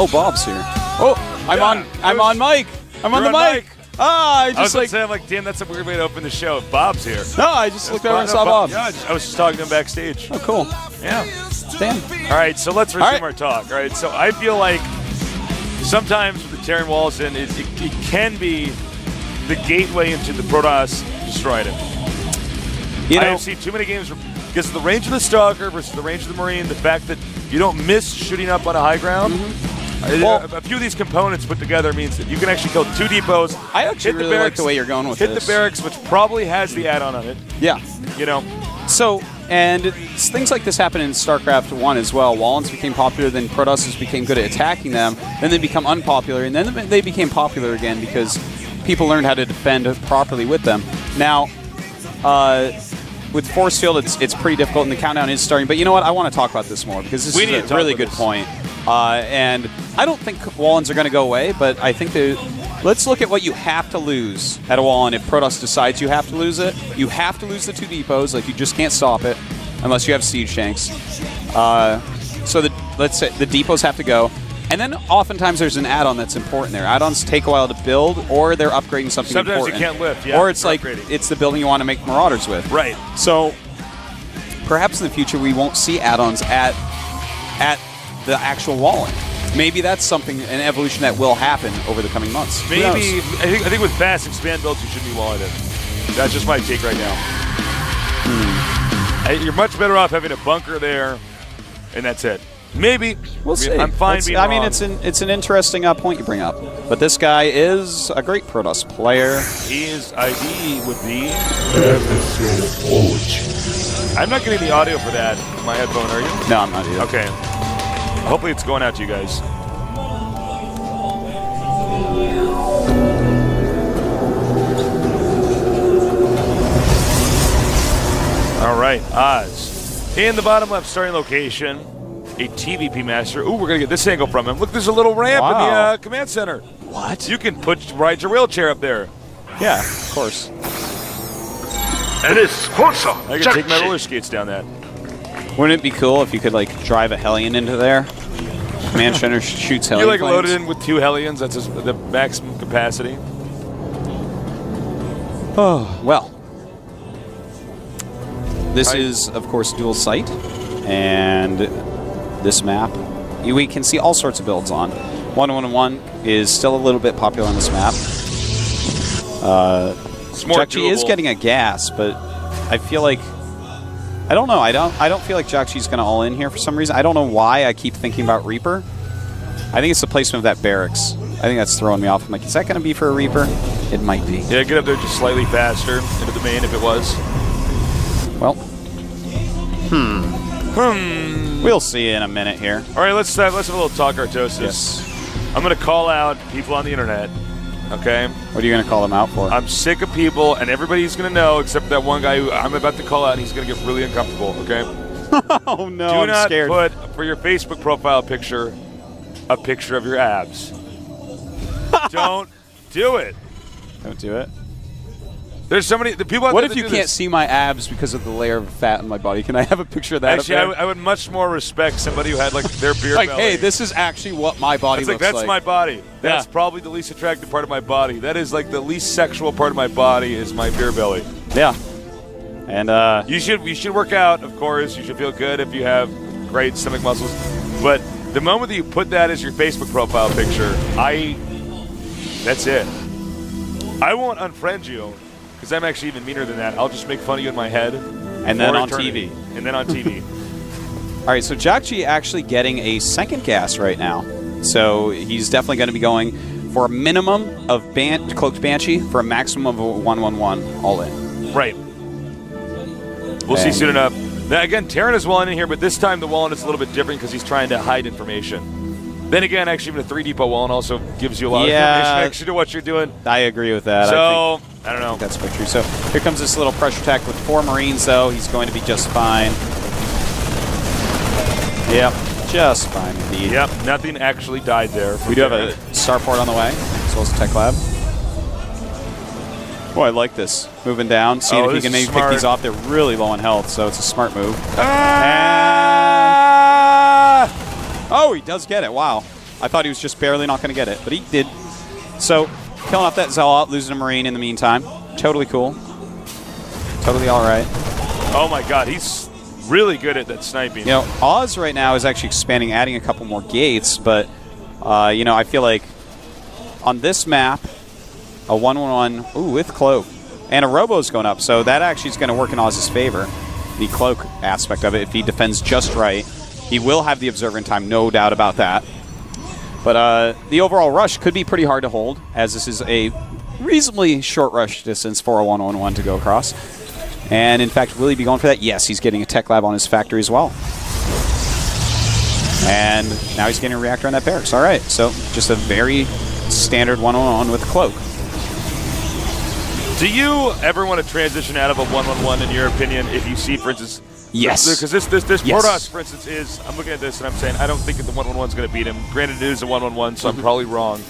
Oh, Bob's here. Oh, I'm on mic. I'm on the mic. Ah, I was like, I'm like, damn, that's a weird way to open the show. Bob's here. No, I just looked over and saw Bob. Yeah, I was just talking to him backstage. Oh, cool. Yeah. Damn. All right, so let's resume our talk. All right, so I feel like sometimes with the Terran Walls, and it can be the gateway into the Protoss destroyed it. I've seen too many games because of the range of the Stalker versus the range of the Marine, the fact that you don't miss shooting up on a high ground. Well, a few of these components put together means that you can actually kill 2 depots. I actually really like the way you're going with this. Hit the barracks, which probably has the add-on on it. Yeah. You know. So, and things like this happen in StarCraft 1 as well. Wallens became popular, then Protosses became good at attacking them, then they become unpopular, and then they became popular again because people learned how to defend properly with them. Now, with Force Field, it's pretty difficult, and the countdown is starting. But you know what? I want to talk about this more because this is a really good point. And I don't think Wallens are going to go away, but I think let's look at what you have to lose at a Wallen if Protoss decides you have to lose it. You have to lose the 2 depots. Like, you just can't stop it unless you have siege tanks. So let's say the depots have to go. And then oftentimes there's an add-on that's important there. Add-ons take a while to build, or they're upgrading something important. Sometimes you can't lift, yeah. Or it's like it's the building you want to make Marauders with. Right. So perhaps in the future we won't see add-ons at the actual Wallen. Maybe that's something, an evolution that will happen over the coming months. Maybe. I think with fast expand builds, you should be Wallen in. That's just my take right now. You're much better off having a bunker there, and that's it. Maybe. We'll see. I'm fine being wrong. I mean, it's an interesting point you bring up. But this guy is a great Protoss player. He is ID with the... I'm not getting the audio for that in my headphone, are you? No, I'm not either. Okay. Hopefully it's going out to you guys. All right, Oz. In the bottom left starting location, a TVP master. Ooh, we're going to get this angle from him. Look, there's a little ramp in the command center. What? You can ride your wheelchair up there. Yeah, of course. And it's I can take my roller skates down that. Wouldn't it be cool if you could, like, drive a Hellion into there? Command center shoots Hellion You're, like, planes. loaded in with 2 Hellions. That's the maximum capacity. Oh, well. This is, of course, dual site, and this map, we can see all sorts of builds on. 1-1-1 is still a little bit popular on this map. jjakji is getting a gas, but I feel like I don't know. I don't feel like jjakji's going to all in here for some reason. I don't know why I keep thinking about Reaper. I think it's the placement of that barracks. I think that's throwing me off. I'm like, is that going to be for a Reaper? It might be. Yeah, get up there just slightly faster into the main if it was. Well, we'll see in a minute here. All right, let's have a little talk, Artosis. Yes. I'm going to call out people on the internet, okay? What are you going to call them out for? I'm sick of people, and everybody's going to know except for that one guy who I'm about to call out, and he's going to get really uncomfortable, okay? Oh, no, I'm scared. Do not put, for your Facebook profile picture, a picture of your abs. Don't do it. Don't do it. There's so many people out what there if you can't see my abs because of the layer of fat in my body? Can I have a picture of that? Actually, I would much more respect somebody who had like their beer like, belly. hey, this is actually what my body looks like. That's my body. That's probably the least attractive part of my body. That is like the least sexual part of my body is my beer belly. Yeah. And you should work out, of course. You should feel good if you have great stomach muscles. But the moment that you put that as your Facebook profile picture, that's it. I won't unfriend you. Because I'm actually even meaner than that. I'll just make fun of you in my head. And then on TV. And then on TV. All right, so jjakji actually getting a second gas right now. So he's definitely going to be going for a minimum of Cloaked Banshee for a maximum of a 1-1-1 all in. Right. We'll see soon enough. Now, again, Terran is Wallen in here, but this time the Wallen is a little bit different because he's trying to hide information. Then again, actually, even a 3-depot Wallen also gives you a lot of information extra to what you're doing. I agree with that. So, I don't know. That's quite true. So here comes this little pressure attack with 4 Marines, though. He's going to be just fine. Yep, just fine indeed. Yep, nothing actually died there. We do have a starport on the way, as well as a tech lab. Oh, I like this. Moving down, seeing if he can maybe pick these off. They're really low on health, so it's a smart move. Oh, he does get it. Wow. I thought he was just barely not going to get it, but he did. So, killing off that Zealot, losing a Marine in the meantime. Totally cool. Totally all right. Oh, my God. He's really good at that sniping. You know, Oz right now is actually expanding, adding a couple more gates, but, you know, I feel like on this map, a 1-1-1, ooh, with Cloak, and a Robo's going up, so that actually is going to work in Oz's favor, the Cloak aspect of it. If he defends just right, he will have the Observer in time, no doubt about that. But the overall rush could be pretty hard to hold, as this is a reasonably short rush distance for a 1-1-1 to go across. And in fact, will he be going for that? Yes, he's getting a tech lab on his factory as well. And now he's getting a reactor on that barracks. All right, so just a very standard 1-1-1 with Cloak. Do you ever want to transition out of a 1-1-1 in your opinion if you see, for instance... Yes. Because this Protoss, for instance, is... I'm looking at this and I'm saying, I don't think that the 1-1-1 is going to beat him. Granted, it is a 1-1-1, so I'm probably wrong.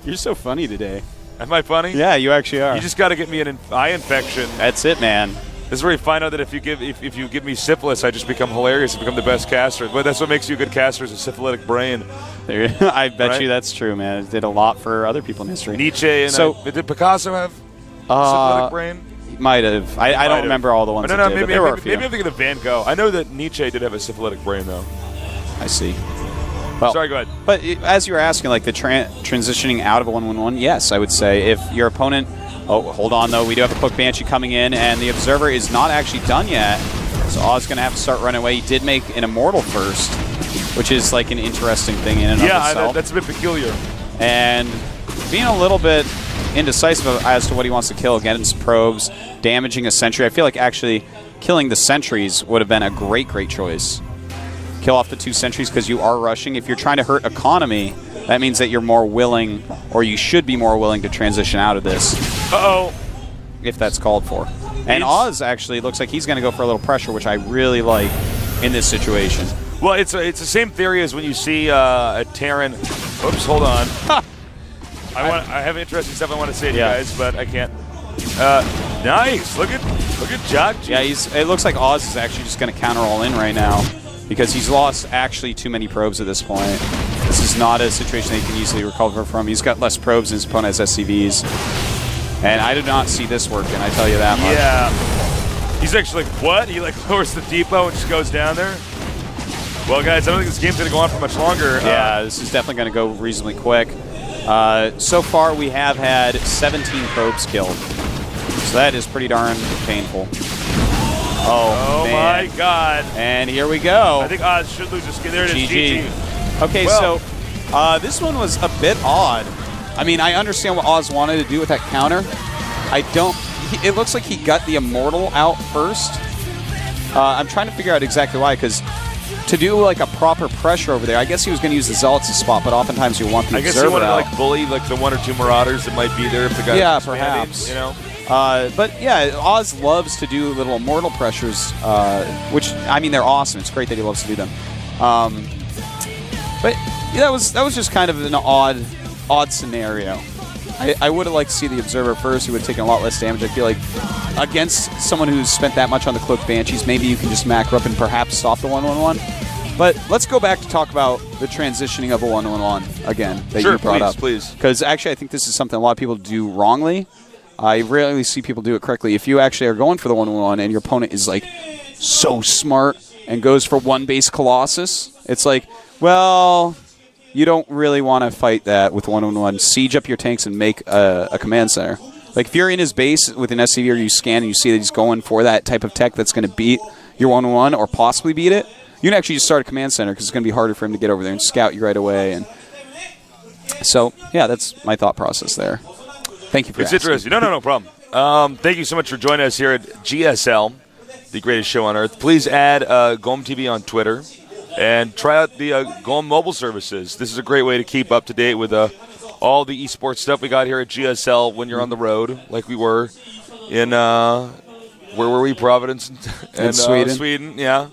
You're so funny today. Am I funny? Yeah, you actually are. You just got to get me an eye infection. That's it, man. This is where you find out that if you give me syphilis, I just become hilarious and become the best caster. But that's what makes you a good caster, is a syphilitic brain. I bet you that's true, man. It did a lot for other people in history. Nietzsche and did Picasso have syphilitic brain? Might have. I don't remember all the ones. No, maybe I'm thinking of Van Gogh. I know that Nietzsche did have a syphilitic brain, though. I see. Well, sorry, go ahead. But as you were asking, like the transitioning out of a 1-1-1, yes, I would say if your opponent. Oh, hold on though. We do have a Cloak Banshee coming in, and the Observer is not actually done yet. So Oz going to have to start running away. He did make an Immortal first, which is like an interesting thing in and of itself. Yeah, that's a bit peculiar. And being a little bit indecisive as to what he wants to kill against probes, damaging a sentry. I feel like actually killing the sentries would have been a great choice. Kill off the 2 sentries because you are rushing. If you're trying to hurt economy, that means that you're more willing, or you should be more willing to transition out of this. Uh-oh. If that's called for. And Oz actually looks like he's going to go for a little pressure, which I really like in this situation. Well, it's the same theory as when you see a Terran. Oops, hold on. I have interesting stuff I want to say to you guys, but I can't. Nice. Look at jjakji. Yeah, it looks like Oz is actually just going to counter all in right now, because he's lost actually too many probes at this point. This is not a situation that he can easily recover from. He's got less probes and his opponent has SCVs. And I did not see this working, I tell you that much. Yeah. He's actually like, what? He like lowers the depot and just goes down there? Well, guys, I don't think this game's going to go on for much longer. Yeah, this is definitely going to go reasonably quick. So far, we have had 17 probes killed. So that is pretty darn painful. Oh man. My God. And here we go. I think Oz should lose his skin. There it is, GG. Okay, so this one was a bit odd. I mean, I understand what Oz wanted to do with that counter. I don't... It looks like he got the Immortal out first. I'm trying to figure out exactly why, because to do like a proper pressure over there, I guess he was going to use the Zealots as spot, but oftentimes you want the Observer I guess he wanted out. to like bully like the 1 or 2 Marauders that might be there if the guy was perhaps. You know? But yeah, Oz loves to do little Immortal pressures, which, I mean, they're awesome. It's great that he loves to do them. But yeah, that was just kind of an odd scenario. I would have liked to see the Observer first, who would have taken a lot less damage. I feel like against someone who's spent that much on the Cloak Banshees, maybe you can just macro up and perhaps stop the 1-1-1. But let's go back to talk about the transitioning of a 1-1-1 again that you brought up. Please. Because actually I think this is something a lot of people do wrongly. I rarely see people do it correctly. If you actually are going for the 1-1-1 and your opponent is like so smart and goes for 1 base Colossus, it's like, well, you don't really want to fight that with 1-1-1. Siege up your tanks and make a command center. Like if you're in his base with an SCV or you scan and you see that he's going for that type of tech that's going to beat your 1-1-1 or possibly beat it, you can actually just start a command center because it's going to be harder for him to get over there and scout you right away. And so, yeah, that's my thought process there. Thank you for asking. It's interesting. No problem. Thank you so much for joining us here at GSL, the greatest show on earth. Please add Golem TV on Twitter and try out the Golem mobile services. This is a great way to keep up to date with all the esports stuff we got here at GSL when you're on the road, like we were in, where were we, Providence? And Sweden. Sweden, yeah.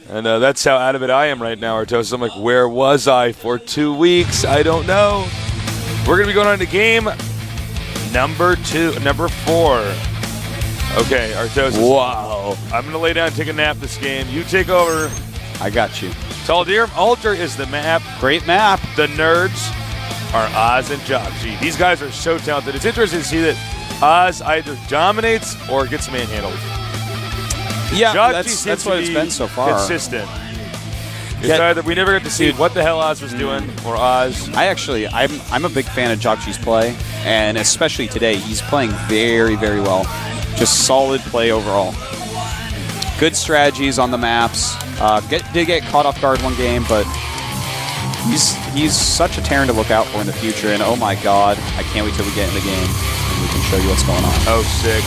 And that's how out of it I am right now, Artos. I'm like, where was I for 2 weeks? I don't know. We're going to be going on to game number 4. Okay, Artos. Wow. I'm going to lay down and take a nap this game. You take over. I got you. Taldir Altar is the map. Great map. The nerds are Oz and jjakji. These guys are so talented. It's interesting to see that Oz either dominates or gets manhandled. Yeah, jjakji that's what it's been so far. Consistent. It's either we never got to see what the hell Oz was doing or Oz. I'm a big fan of jjakji's play, and especially today, he's playing very, very well. Just solid play overall. Good strategies on the maps. Did get caught off guard one game, but he's such a Terran to look out for in the future. And oh my God, I can't wait till we get in the game and we can show you what's going on. Oh, sick.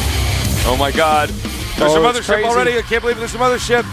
Oh my God. There's some other ship already. I can't believe there's some other ship.